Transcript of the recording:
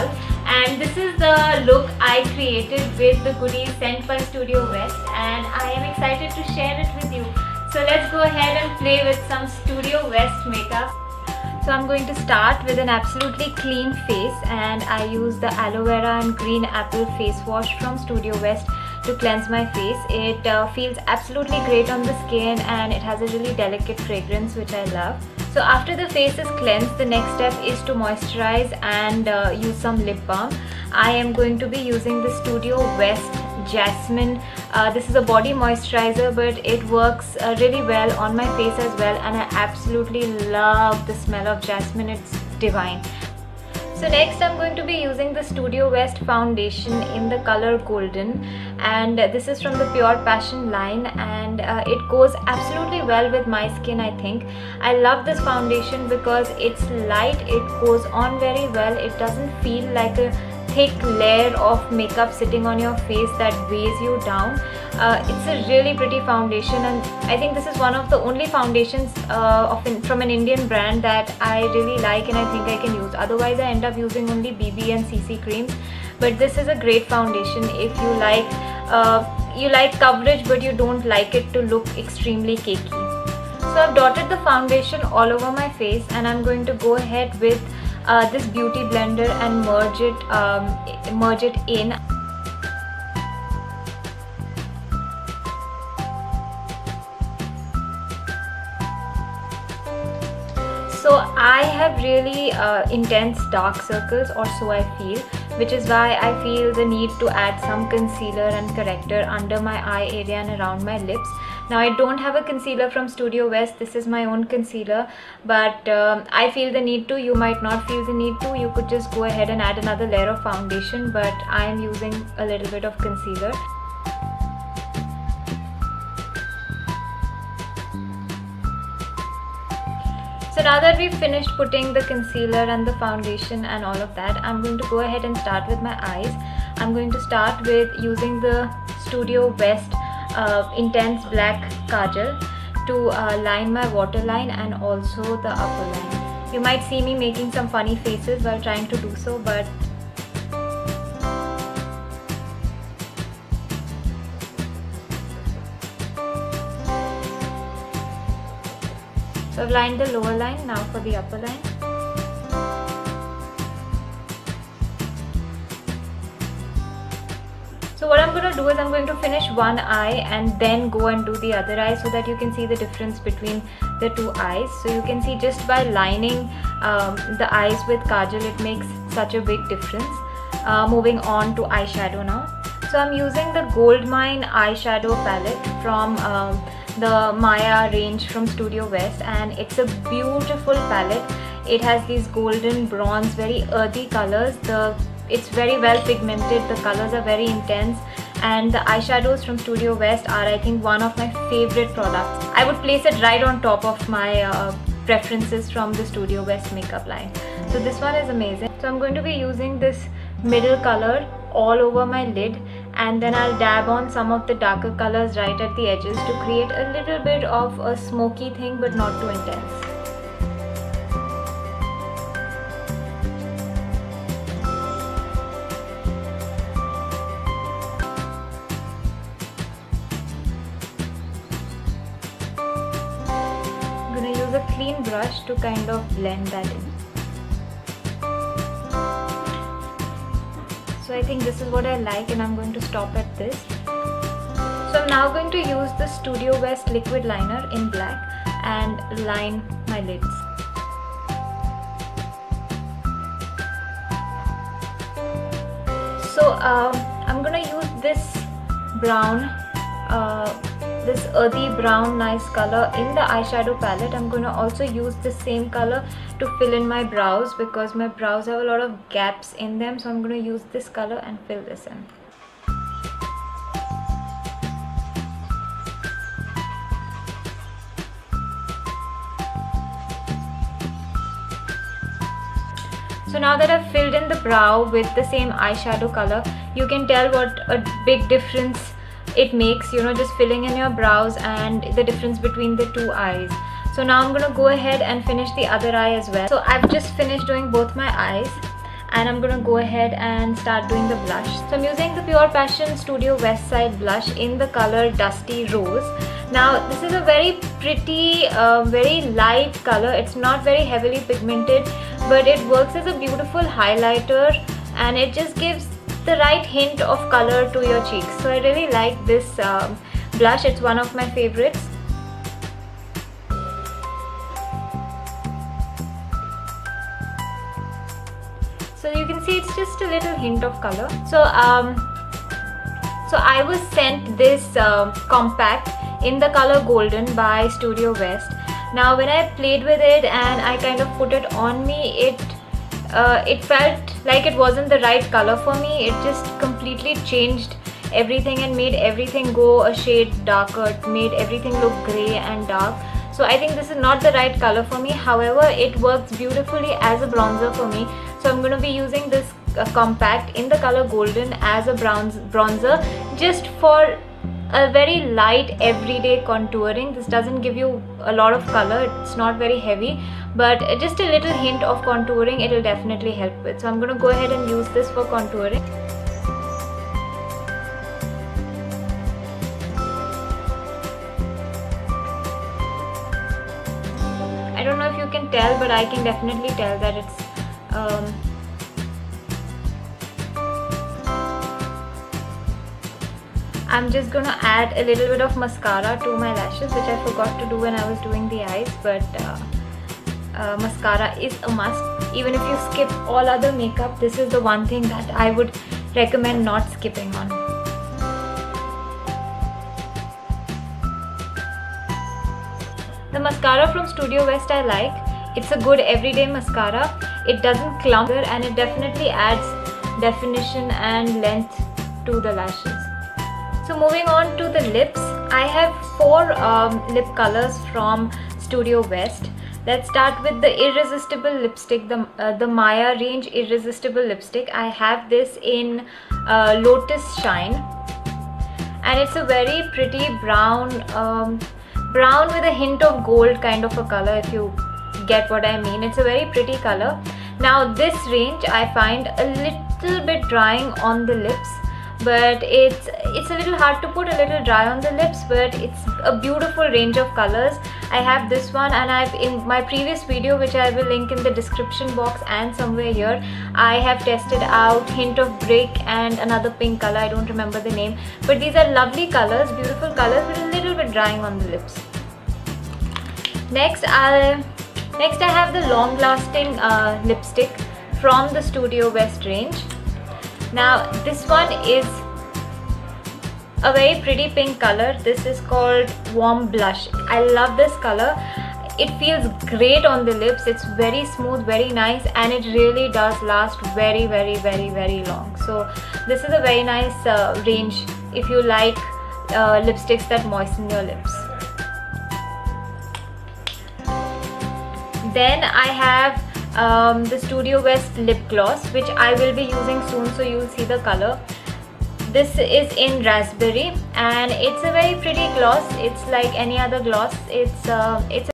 all, and this is the look I created with the goodies sent by Studio West, and I am excited to share it with you. So let's go ahead and play with some Studio West makeup. So I'm going to start with an absolutely clean face, and I use the aloe vera and green apple face wash from Studio West to cleanse my face. It feels absolutely great on the skin, and it has a really delicate fragrance which I love. So after the face is cleansed, the next step is to moisturize and use some lip balm. I am going to be using the Studio West Jasmine. This is a body moisturizer, but it works really well on my face as well, and I absolutely love the smell of jasmine. It's divine. So next I'm going to be using the Studio West foundation in the color Golden, and this is from the Pure Passion line, and it goes absolutely well with my skin. I think I love this foundation because it's light, it goes on very well, it doesn't feel like a thick layer of makeup sitting on your face that weighs you down. It's a really pretty foundation, and I think this is one of the only foundations from an Indian brand that I really like and I think I can use. Otherwise I end up using only BB and CC creams, but this is a great foundation if you like coverage but you don't like it to look extremely cakey. So I've dotted the foundation all over my face, and I'm going to go ahead with this beauty blender and merge it in. So I have really intense dark circles, or so I feel, which is why I feel the need to add some concealer and corrector under my eye area and around my lips. Now I don't have a concealer from Studio West, this is my own concealer, but I feel the need to. You might not feel the need to, you could just go ahead and add another layer of foundation, but I am using a little bit of concealer. So now that we've finished putting the concealer and the foundation and all of that, I'm going to go ahead and start with my eyes. I'm going to start with using the Studio West Intense Black Kajal to line my waterline and also the upper line. You might see me making some funny faces while trying to do so, but so I've lined the lower line. Now for the upper line. So what I'm going to do is I'm going to finish one eye and then go and do the other eye so that you can see the difference between the two eyes. So you can see just by lining the eyes with kajal, it makes such a big difference. Moving on to eyeshadow now. So I'm using the Goldmine eyeshadow palette from the Maya range from Studio West, and it's a beautiful palette. It has these golden, bronze, very earthy colors. It's very well pigmented, the colors are very intense, and the eyeshadows from Studio West are, I think, one of my favorite products. I would place it right on top of my preferences from the Studio West makeup line. So this one is amazing. So I'm going to be using this middle color all over my lid, and then I'll dab on some of the darker colors right at the edges to create a little bit of a smoky thing, but not too intense. I'm going to use a clean brush to kind of blend that in. So I think this is what I like, and I'm going to stop at this. So I'm now going to use the Studio West liquid liner in black and line my lids. So I'm going to use this brown, this earthy brown nice color in the eyeshadow palette. I'm going to also use the same color to fill in my brows because my brows have a lot of gaps in them. So I'm going to use this color and fill this in. So now that I've filled in the brow with the same eyeshadow color, you can tell what a big difference it makes, you know, just filling in your brows and the difference between the two eyes. So now I'm going to go ahead and finish the other eye as well. So I've just finished doing both my eyes. and I'm gonna go ahead and start doing the blush. So I'm using the Pure Passion Studio West Side blush in the color Dusty Rose. Now this is a very pretty, very light color. It's not very heavily pigmented, but it works as a beautiful highlighter and it just gives the right hint of color to your cheeks. So I really like this blush. It's one of my favorites. So you can see it's just a little hint of color. So I was sent this compact in the color Golden by Studio West. Now when I played with it and I kind of put it on me, it felt like it wasn't the right color for me. It just completely changed everything and made everything go a shade darker. It made everything look grey and dark. So I think this is not the right color for me. However, it works beautifully as a bronzer for me. So I'm going to be using this compact in the color Golden as a bronzer just for a very light everyday contouring. This doesn't give you a lot of color, it's not very heavy, but just a little hint of contouring it will definitely help with. So I'm going to go ahead and use this for contouring. I don't know if you can tell, but I can definitely tell that it's I'm just gonna add a little bit of mascara to my lashes, which I forgot to do when I was doing the eyes, but mascara is a must. Even if you skip all other makeup, this is the one thing that I would recommend not skipping on. The mascara from Studio West I like. It's a good everyday mascara. It doesn't clump and it definitely adds definition and length to the lashes. So moving on to the lips, I have 4 lip colors from Studio West. Let's start with the Irresistible lipstick, the Maya range Irresistible lipstick. I have this in Lotus Shine, and it's a very pretty brown, brown with a hint of gold kind of a color, if you get what I mean. It's a very pretty color. Now this range I find a little bit drying on the lips, but it's a little hard to put, a little dry on the lips, but it's a beautiful range of colors. I have this one, and I've in my previous video, which I will link in the description box and somewhere here, I have tested out Hint of Brick and another pink color, I don't remember the name, but these are lovely colors, beautiful colors, but a little bit drying on the lips. Next I have the Long Lasting lipstick from the Studio West range. Now this one is a very pretty pink color. This is called Warm Blush. I love this color. It feels great on the lips. It's very smooth, very nice, and it really does last very long. So this is a very nice range if you like lipsticks that moisten your lips. Then I have the Studio West lip gloss, which I will be using soon, so you'll see the color. This is in Raspberry, and it's a very pretty gloss. It's like any other gloss. It's